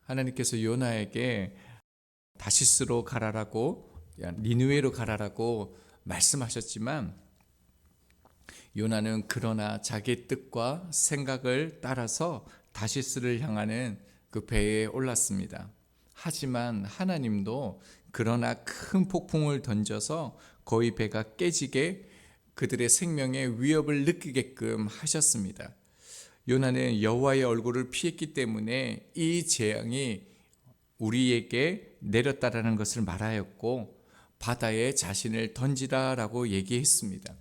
하나님께서 요나에게 다시스로 가라라고, 니느웨로 가라라고 말씀하셨지만 요나는 그러나 자기 뜻과 생각을 따라서 다시스를 향하는 그 배에 올랐습니다. 하지만 하나님도 그러나 큰 폭풍을 던져서 거의 배가 깨지게 그들의 생명에 위협을 느끼게끔 하셨습니다. 요나는 여호와의 얼굴을 피했기 때문에 이 재앙이 우리에게 내렸다라는 것을 말하였고 바다에 자신을 던지라라고 얘기했습니다.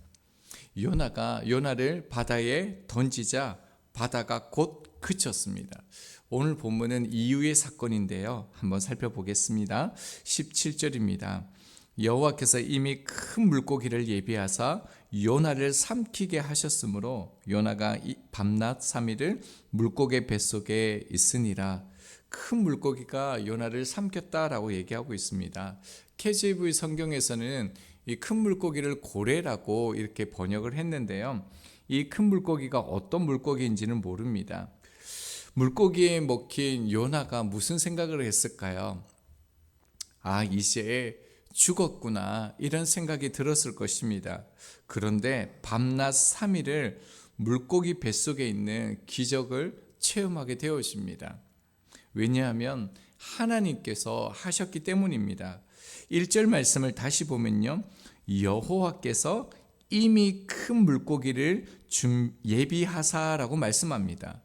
요나를 바다에 던지자 바다가 곧 그쳤습니다. 오늘 본문은 이후의 사건인데요. 한번 살펴보겠습니다. 17절입니다. 여호와께서 이미 큰 물고기를 예비하사 요나를 삼키게 하셨으므로 요나가 밤낮 3일을 물고기 뱃속에 있으니라. 큰 물고기가 요나를 삼켰다라고 얘기하고 있습니다. KJV 성경에서는 이 큰 물고기를 고래라고 이렇게 번역을 했는데요. 이 큰 물고기가 어떤 물고기인지는 모릅니다. 물고기에 먹힌 요나가 무슨 생각을 했을까요? 이제 죽었구나, 이런 생각이 들었을 것입니다. 그런데 밤낮 3일을 물고기 뱃속에 있는 기적을 체험하게 되어집니다. 왜냐하면 하나님께서 하셨기 때문입니다. 1절 말씀을 다시 보면요, 여호와께서 이미 큰 물고기를 예비하사라고 말씀합니다.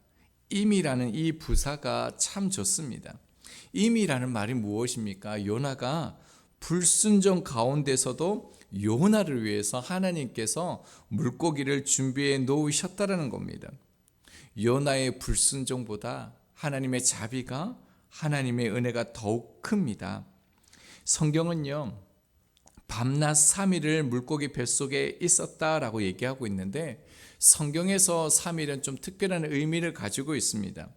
이미라는 이 부사가 참 좋습니다. 이미라는 말이 무엇입니까? 요나가 불순종 가운데서도 요나를 위해서 하나님께서 물고기를 준비해 놓으셨다라는 겁니다. 요나의 불순종보다 하나님의 자비가, 하나님의 은혜가 더욱 큽니다. 성경은요, 밤낮 3일을 물고기 뱃속에 있었다라고 얘기하고 있는데 성경에서 3일은 좀 특별한 의미를 가지고 있습니다.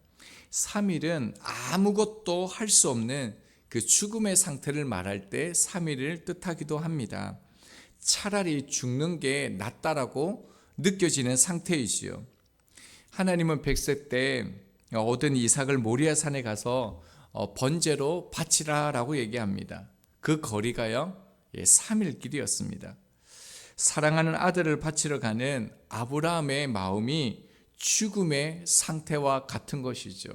3일은 아무것도 할 수 없는 그 죽음의 상태를 말할 때 3일을 뜻하기도 합니다. 차라리 죽는 게 낫다라고 느껴지는 상태이지요. 하나님은 100세 때 얻은 이삭을 모리아 산에 가서 번제로 바치라라고 얘기합니다. 그 거리가요, 3일 길이었습니다. 사랑하는 아들을 바치러 가는 아브라함의 마음이 죽음의 상태와 같은 것이죠.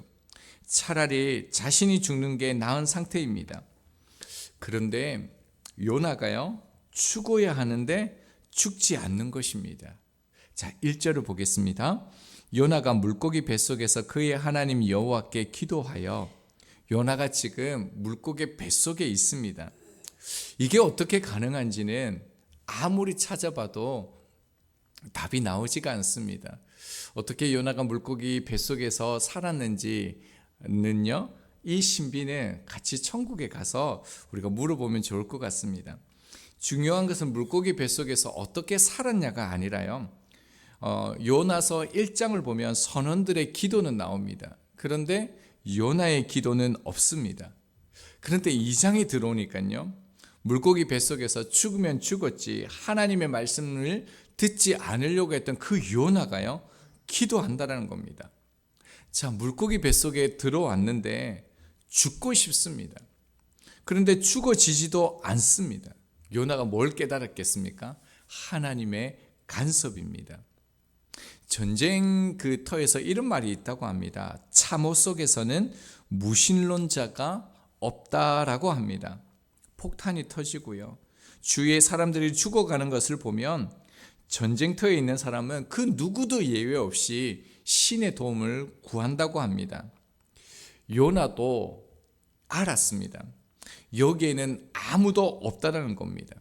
차라리 자신이 죽는 게 나은 상태입니다. 그런데 요나가요, 죽어야 하는데 죽지 않는 것입니다. 자, 1절을 보겠습니다. 요나가 물고기 뱃속에서 그의 하나님 여호와께 기도하여, 요나가 지금 물고기 뱃속에 있습니다. 이게 어떻게 가능한지는 아무리 찾아봐도 답이 나오지가 않습니다. 어떻게 요나가 물고기 뱃속에서 살았는지는요, 이 신비는 같이 천국에 가서 우리가 물어보면 좋을 것 같습니다. 중요한 것은 물고기 뱃속에서 어떻게 살았냐가 아니라요, 요나서 1장을 보면 선원들의 기도는 나옵니다. 그런데 요나의 기도는 없습니다. 그런데 2장이 들어오니까요, 물고기 뱃속에서 죽으면 죽었지 하나님의 말씀을 듣지 않으려고 했던 그 요나가요, 기도한다는 겁니다. 자, 물고기 뱃속에 들어왔는데 죽고 싶습니다. 그런데 죽어지지도 않습니다. 요나가 뭘 깨달았겠습니까? 하나님의 간섭입니다. 전쟁 그 터에서 이런 말이 있다고 합니다. 참호 속에서는 무신론자가 없다라고 합니다. 폭탄이 터지고요, 주위의 사람들이 죽어가는 것을 보면 전쟁터에 있는 사람은 그 누구도 예외 없이 신의 도움을 구한다고 합니다. 요나도 알았습니다. 여기에는 아무도 없다라는 겁니다.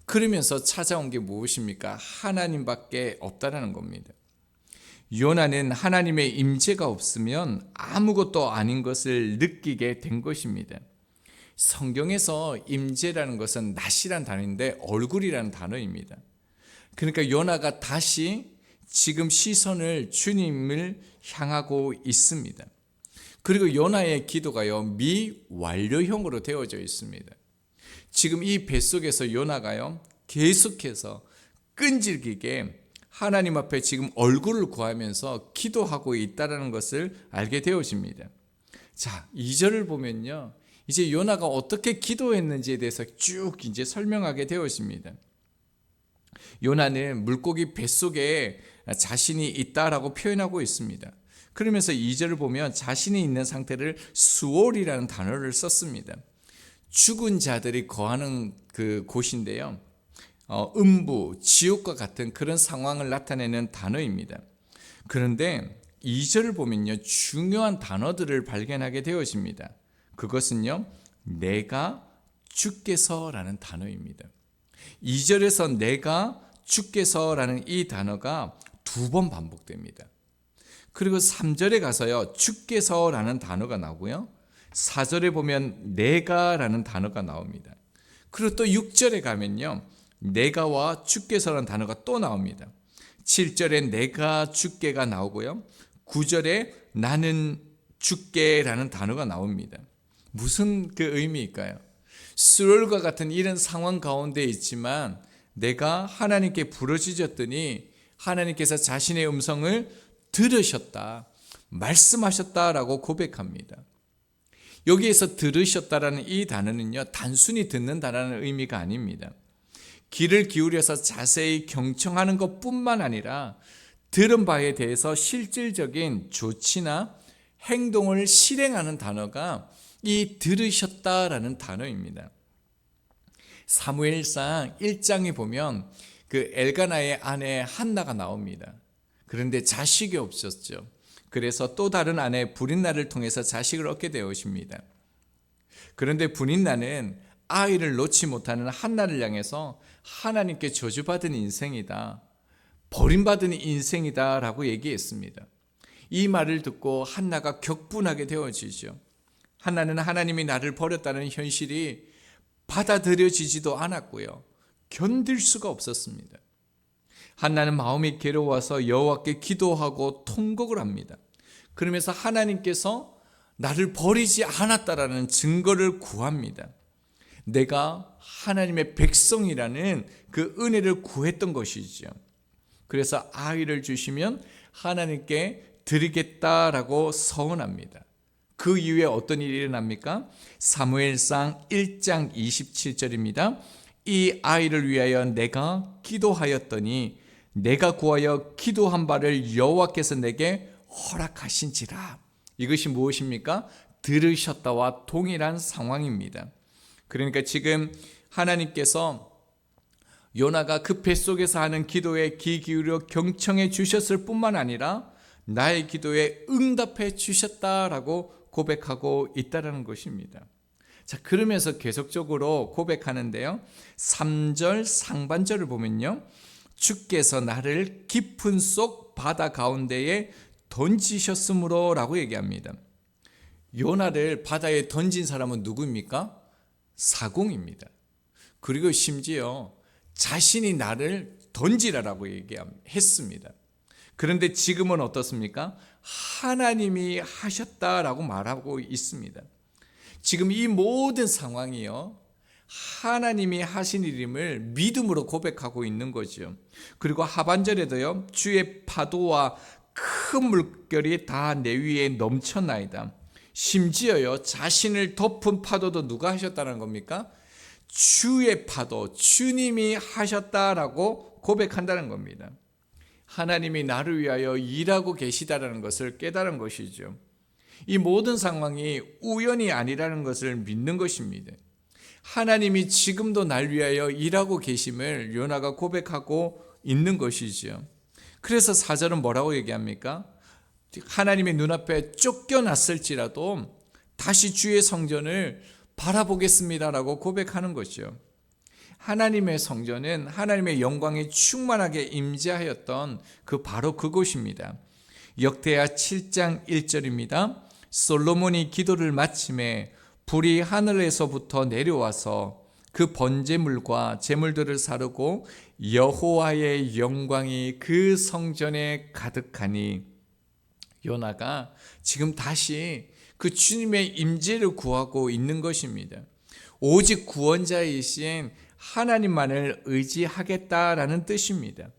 그러면서 찾아온 게 무엇입니까? 하나님밖에 없다라는 겁니다. 요나는 하나님의 임재가 없으면 아무것도 아닌 것을 느끼게 된 것입니다. 성경에서 임재라는 것은 낫이란 단어인데 얼굴이라는 단어입니다. 그러니까 요나가 다시 지금 시선을 주님을 향하고 있습니다. 그리고 요나의 기도가요, 미완료형으로 되어져 있습니다. 지금 이 뱃속에서 요나가요, 계속해서 끈질기게 하나님 앞에 지금 얼굴을 구하면서 기도하고 있다는 것을 알게 되어집니다. 자, 2절을 보면요. 이제 요나가 어떻게 기도했는지에 대해서 쭉 이제 설명하게 되었습니다. 요나는 물고기 뱃속에 자신이 있다라고 표현하고 있습니다. 그러면서 2절을 보면 자신이 있는 상태를 수올이라는 단어를 썼습니다. 죽은 자들이 거하는 그 곳인데요. 음부, 지옥과 같은 그런 상황을 나타내는 단어입니다. 그런데 2절을 보면요, 중요한 단어들을 발견하게 되어집니다. 그것은요, 내가 주께서라는 단어입니다. 2절에서 내가 주께서라는 이 단어가 2번 반복됩니다. 그리고 3절에 가서요, 주께서라는 단어가 나오고요, 4절에 보면 내가라는 단어가 나옵니다. 그리고 또 6절에 가면요, 내가와 주께서라는 단어가 또 나옵니다. 7절에 내가 주께가 나오고요, 9절에 나는 주께라는 단어가 나옵니다. 무슨 그 의미일까요? 수월과 같은 이런 상황 가운데 있지만 내가 하나님께 부르짖었더니 하나님께서 자신의 음성을 들으셨다, 말씀하셨다라고 고백합니다. 여기에서 들으셨다라는 이 단어는요, 단순히 듣는다라는 의미가 아닙니다. 귀를 기울여서 자세히 경청하는 것뿐만 아니라 들은 바에 대해서 실질적인 조치나 행동을 실행하는 단어가 이 들으셨다라는 단어입니다. 사무엘상 1장에 보면 그 엘가나의 아내 한나가 나옵니다. 그런데 자식이 없었죠. 그래서 또 다른 아내 브린나를 통해서 자식을 얻게 되었습니다. 그런데 브린나는 아이를 놓지 못하는 한나를 향해서 하나님께 저주받은 인생이다, 버림받은 인생이다 라고 얘기했습니다. 이 말을 듣고 한나가 격분하게 되어지죠. 한나는 하나님이 나를 버렸다는 현실이 받아들여지지도 않았고요, 견딜 수가 없었습니다. 한나는 마음이 괴로워서 여호와께 기도하고 통곡을 합니다. 그러면서 하나님께서 나를 버리지 않았다라는 증거를 구합니다. 내가 하나님의 백성이라는 그 은혜를 구했던 것이죠. 그래서 아이를 주시면 하나님께 드리겠다라고 서원합니다. 그 이후에 어떤 일이 일어납니까? 사무엘상 1장 27절입니다. 이 아이를 위하여 내가 기도하였더니 내가 구하여 기도한 바를 여호와께서 내게 허락하신지라. 이것이 무엇입니까? 들으셨다와 동일한 상황입니다. 그러니까 지금 하나님께서 요나가 그 뱃속에서 하는 기도에 귀 기울여 경청해 주셨을 뿐만 아니라 나의 기도에 응답해 주셨다라고 고백하고 있다는 것입니다. 자, 그러면서 계속적으로 고백하는데요, 3절 상반절을 보면요, 주께서 나를 깊은 속 바다 가운데에 던지셨으므로 라고 얘기합니다. 요나를 바다에 던진 사람은 누구입니까? 사공입니다. 그리고 심지어 자신이 나를 던지라라고 얘기했습니다. 그런데 지금은 어떻습니까? 하나님이 하셨다라고 말하고 있습니다. 지금 이 모든 상황이요, 하나님이 하신 일임을 믿음으로 고백하고 있는 거죠. 그리고 하반절에도요, 주의 파도와 큰 물결이 다 내 위에 넘쳐나이다. 심지어요, 자신을 덮은 파도도 누가 하셨다는 겁니까? 주의 파도, 주님이 하셨다라고 고백한다는 겁니다. 하나님이 나를 위하여 일하고 계시다라는 것을 깨달은 것이죠. 이 모든 상황이 우연이 아니라는 것을 믿는 것입니다. 하나님이 지금도 날 위하여 일하고 계심을 요나가 고백하고 있는 것이죠. 그래서 4절은 뭐라고 얘기합니까? 하나님의 눈앞에 쫓겨났을지라도 다시 주의 성전을 바라보겠습니다라고 고백하는 것이죠. 하나님의 성전은 하나님의 영광이 충만하게 임재하였던 바로 그곳입니다. 역대하 7장 1절입니다. 솔로몬이 기도를 마침에 불이 하늘에서부터 내려와서 그 번제물과 제물들을 사르고 여호와의 영광이 그 성전에 가득하니, 요나가 지금 다시 그 주님의 임재를 구하고 있는 것입니다. 오직 구원자이신 하나님만을 의지하겠다라는 뜻입니다.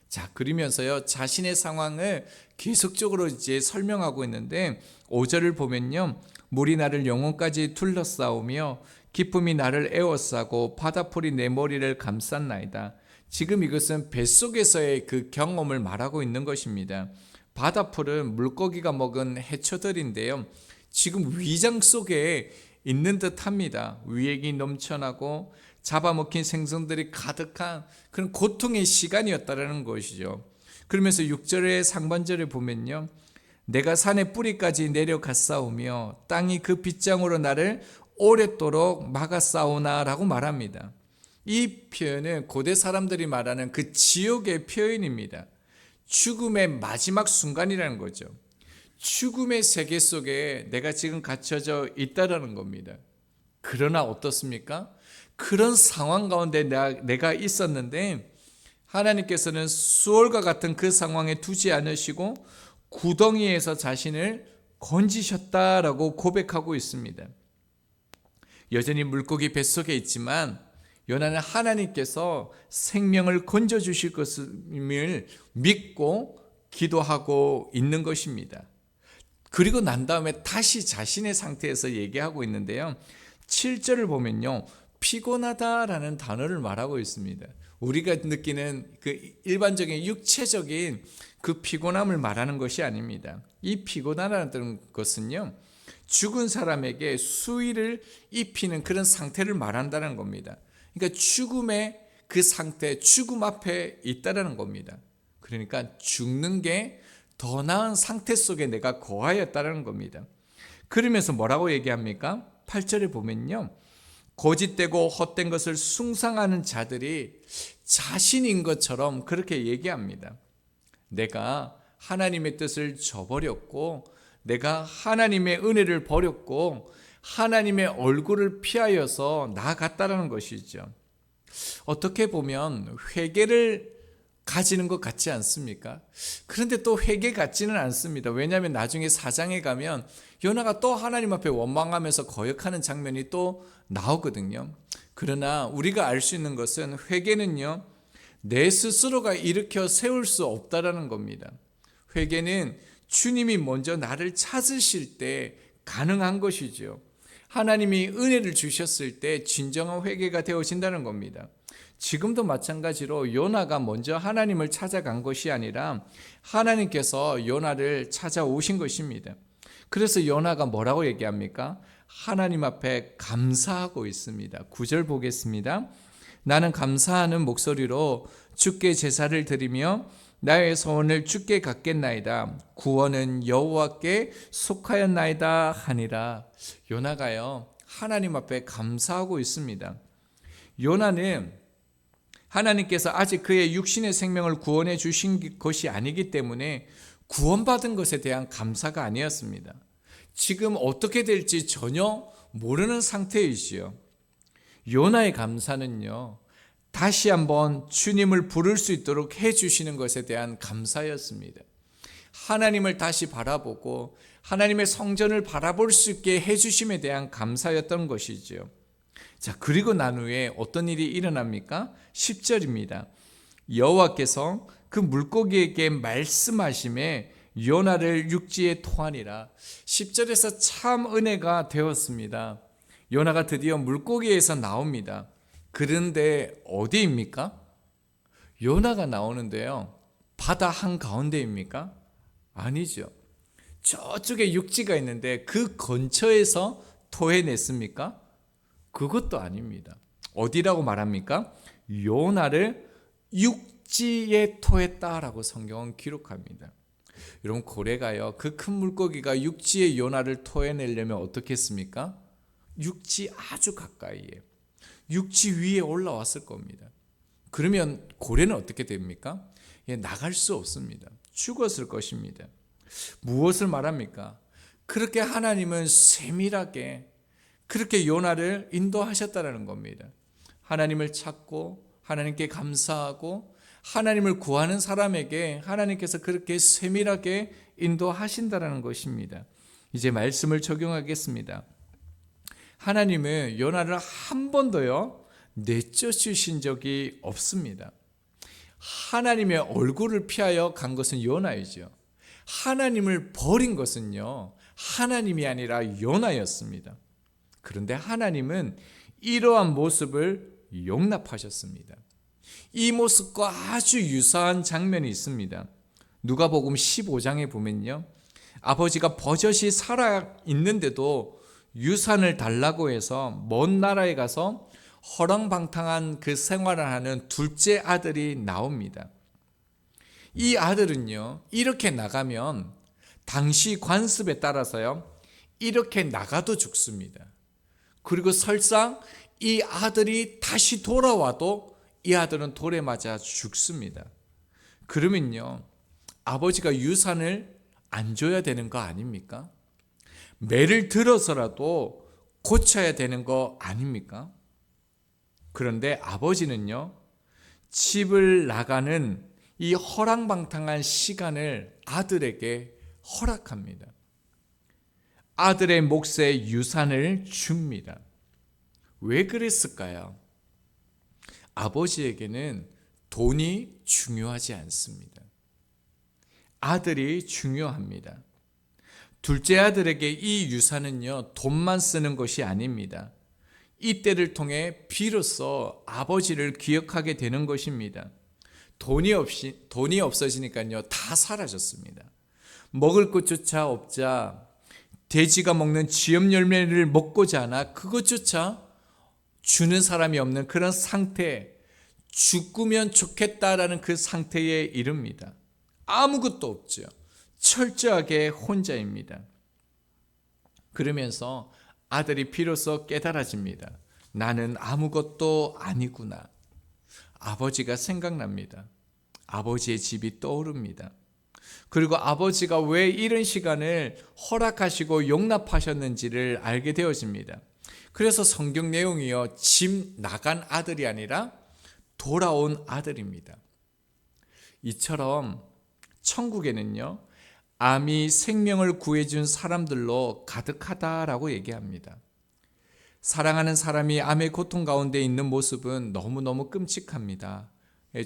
자, 그러면서요, 자신의 상황을 계속적으로 이제 설명하고 있는데 5절을 보면요, 물이 나를 영혼까지 둘러싸우며 기쁨이 나를 에워싸고 바다풀이 내 머리를 감쌌나이다. 지금 이것은 뱃속에서의 그 경험을 말하고 있는 것입니다. 바다풀은 물고기가 먹은 해초들인데요. 지금 위장 속에 있는 듯합니다. 위액이 넘쳐나고 잡아먹힌 생선들이 가득한 그런 고통의 시간이었다라는 것이죠. 그러면서 6절의 상반절에 보면요, 내가 산의 뿌리까지 내려갔사오며 땅이 그 빗장으로 나를 오랫도록 막았사오나라고 말합니다. 이 표현은 고대 사람들이 말하는 그 지옥의 표현입니다. 죽음의 마지막 순간이라는 거죠. 죽음의 세계 속에 내가 지금 갇혀져 있다라는 겁니다. 그러나 어떻습니까? 그런 상황 가운데 내가 있었는데 하나님께서는 수월과 같은 그 상황에 두지 않으시고 구덩이에서 자신을 건지셨다라고 고백하고 있습니다. 여전히 물고기 뱃속에 있지만 요나는 하나님께서 생명을 건져주실 것을 믿고 기도하고 있는 것입니다. 그리고 난 다음에 다시 자신의 상태에서 얘기하고 있는데요. 7절을 보면요, 피곤하다라는 단어를 말하고 있습니다. 우리가 느끼는 그 일반적인 육체적인 그 피곤함을 말하는 것이 아닙니다. 이 피곤하다는 것은요, 죽은 사람에게 수위를 입히는 그런 상태를 말한다는 겁니다. 그러니까 죽음의 그 상태, 죽음 앞에 있다라는 겁니다. 그러니까 죽는 게 더 나은 상태 속에 내가 거하였다는 겁니다. 그러면서 뭐라고 얘기합니까? 8절에 보면요, 거짓되고 헛된 것을 숭상하는 자들이 자신인 것처럼 그렇게 얘기합니다. 내가 하나님의 뜻을 저버렸고, 내가 하나님의 은혜를 버렸고, 하나님의 얼굴을 피하여서 나아갔다는 것이죠. 어떻게 보면 회개를 가지는 것 같지 않습니까? 그런데 또 회개 같지는 않습니다. 왜냐하면 나중에 4장에 가면 요나가 또 하나님 앞에 원망하면서 거역하는 장면이 또 나오거든요. 그러나 우리가 알 수 있는 것은 회개는요, 내 스스로가 일으켜 세울 수 없다라는 겁니다. 회개는 주님이 먼저 나를 찾으실 때 가능한 것이죠. 하나님이 은혜를 주셨을 때 진정한 회개가 되어진다는 겁니다. 지금도 마찬가지로 요나가 먼저 하나님을 찾아간 것이 아니라 하나님께서 요나를 찾아오신 것입니다. 그래서 요나가 뭐라고 얘기합니까? 하나님 앞에 감사하고 있습니다. 9절 보겠습니다. 나는 감사하는 목소리로 주께 제사를 드리며 나의 소원을 주께 갖겠나이다. 구원은 여호와께 속하였나이다 하니라. 요나가요, 하나님 앞에 감사하고 있습니다. 요나는 하나님께서 아직 그의 육신의 생명을 구원해 주신 것이 아니기 때문에 구원받은 것에 대한 감사가 아니었습니다. 지금 어떻게 될지 전혀 모르는 상태이지요. 요나의 감사는요, 다시 한번 주님을 부를 수 있도록 해주시는 것에 대한 감사였습니다. 하나님을 다시 바라보고 하나님의 성전을 바라볼 수 있게 해주심에 대한 감사였던 것이죠. 자, 그리고 난 후에 어떤 일이 일어납니까? 10절입니다. 여호와께서 그 물고기에게 말씀하심에 요나를 육지에 토하니라. 10절에서 참 은혜가 되었습니다. 요나가 드디어 물고기에서 나옵니다. 그런데 어디입니까? 요나가 나오는데요, 바다 한가운데입니까? 아니죠. 저쪽에 육지가 있는데 그 근처에서 토해냈습니까? 그것도 아닙니다. 어디라고 말합니까? 요나를 육지에 토했다라고 성경은 기록합니다. 여러분, 고래가요, 그 큰 물고기가 육지에 요나를 토해내려면 어떻게 했습니까? 육지 아주 가까이에, 육지 위에 올라왔을 겁니다. 그러면 고래는 어떻게 됩니까? 나갈 수 없습니다. 죽었을 것입니다. 무엇을 말합니까? 그렇게 하나님은 세밀하게 그렇게 요나를 인도하셨다는 겁니다. 하나님을 찾고 하나님께 감사하고 하나님을 구하는 사람에게 하나님께서 그렇게 세밀하게 인도하신다는 것입니다. 이제 말씀을 적용하겠습니다. 하나님은 요나를 한 번도요 내쫓으신 적이 없습니다. 하나님의 얼굴을 피하여 간 것은 요나이죠. 하나님을 버린 것은요 하나님이 아니라 요나였습니다. 그런데 하나님은 이러한 모습을 용납하셨습니다. 이 모습과 아주 유사한 장면이 있습니다. 누가복음 15장에 보면요, 아버지가 버젓이 살아 있는데도 유산을 달라고 해서 먼 나라에 가서 허랑방탕한 그 생활을 하는 둘째 아들이 나옵니다. 이 아들은요, 이렇게 나가면 당시 관습에 따라서요, 이렇게 나가도 죽습니다. 그리고 설사 이 아들이 다시 돌아와도 이 아들은 돌에 맞아 죽습니다. 그러면요, 아버지가 유산을 안 줘야 되는 거 아닙니까? 매를 들어서라도 고쳐야 되는 거 아닙니까? 그런데 아버지는요, 집을 나가는 이 허랑방탕한 시간을 아들에게 허락합니다. 아들의 몫의 유산을 줍니다. 왜 그랬을까요? 아버지에게는 돈이 중요하지 않습니다. 아들이 중요합니다. 둘째 아들에게 이 유산은요, 돈만 쓰는 것이 아닙니다. 이 때를 통해 비로소 아버지를 기억하게 되는 것입니다. 돈이 없어지니까요, 다 사라졌습니다. 먹을 것조차 없자 돼지가 먹는 쥐염 열매를 먹고자 하나 그것조차 주는 사람이 없는 그런 상태, 죽으면 좋겠다라는 그 상태에 이릅니다. 아무것도 없죠. 철저하게 혼자입니다. 그러면서 아들이 비로소 깨달아집니다. 나는 아무것도 아니구나. 아버지가 생각납니다. 아버지의 집이 떠오릅니다. 그리고 아버지가 왜 이런 시간을 허락하시고 용납하셨는지를 알게 되어집니다. 그래서 성경 내용이요, 집 나간 아들이 아니라 돌아온 아들입니다. 이처럼 천국에는요, 암이 생명을 구해준 사람들로 가득하다라고 얘기합니다. 사랑하는 사람이 암의 고통 가운데 있는 모습은 너무너무 끔찍합니다.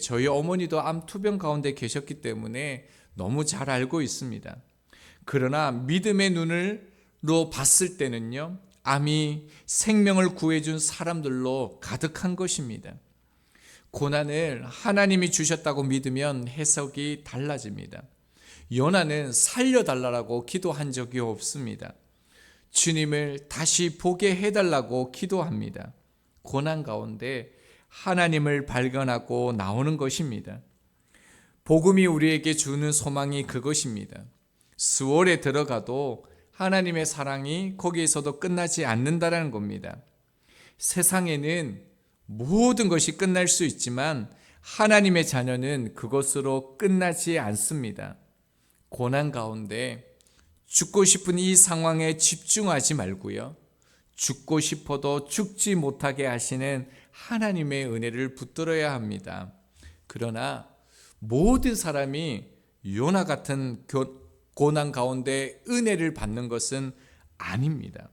저희 어머니도 암 투병 가운데 계셨기 때문에 너무 잘 알고 있습니다. 그러나 믿음의 눈으로 봤을 때는요, 암이 생명을 구해준 사람들로 가득한 것입니다. 고난을 하나님이 주셨다고 믿으면 해석이 달라집니다. 요나는 살려달라고 기도한 적이 없습니다. 주님을 다시 보게 해달라고 기도합니다. 고난 가운데 하나님을 발견하고 나오는 것입니다. 복음이 우리에게 주는 소망이 그것입니다. 수월에 들어가도 하나님의 사랑이 거기에서도 끝나지 않는다는 겁니다. 세상에는 모든 것이 끝날 수 있지만 하나님의 자녀는 그것으로 끝나지 않습니다. 고난 가운데 죽고 싶은 이 상황에 집중하지 말고요, 죽고 싶어도 죽지 못하게 하시는 하나님의 은혜를 붙들어야 합니다. 그러나 모든 사람이 요나 같은 고난 가운데 은혜를 받는 것은 아닙니다.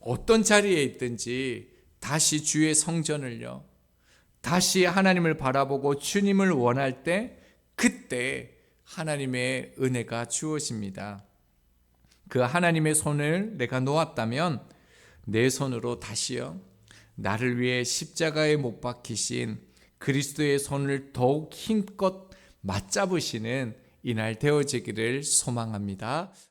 어떤 자리에 있든지 다시 주의 성전을요, 다시 하나님을 바라보고 주님을 원할 때 그때 하나님의 은혜가 주어집니다. 그 하나님의 손을 내가 놓았다면 내 손으로 다시요, 나를 위해 십자가에 못 박히신 그리스도의 손을 더욱 힘껏 맞잡으시는 이날 되어지기를 소망합니다.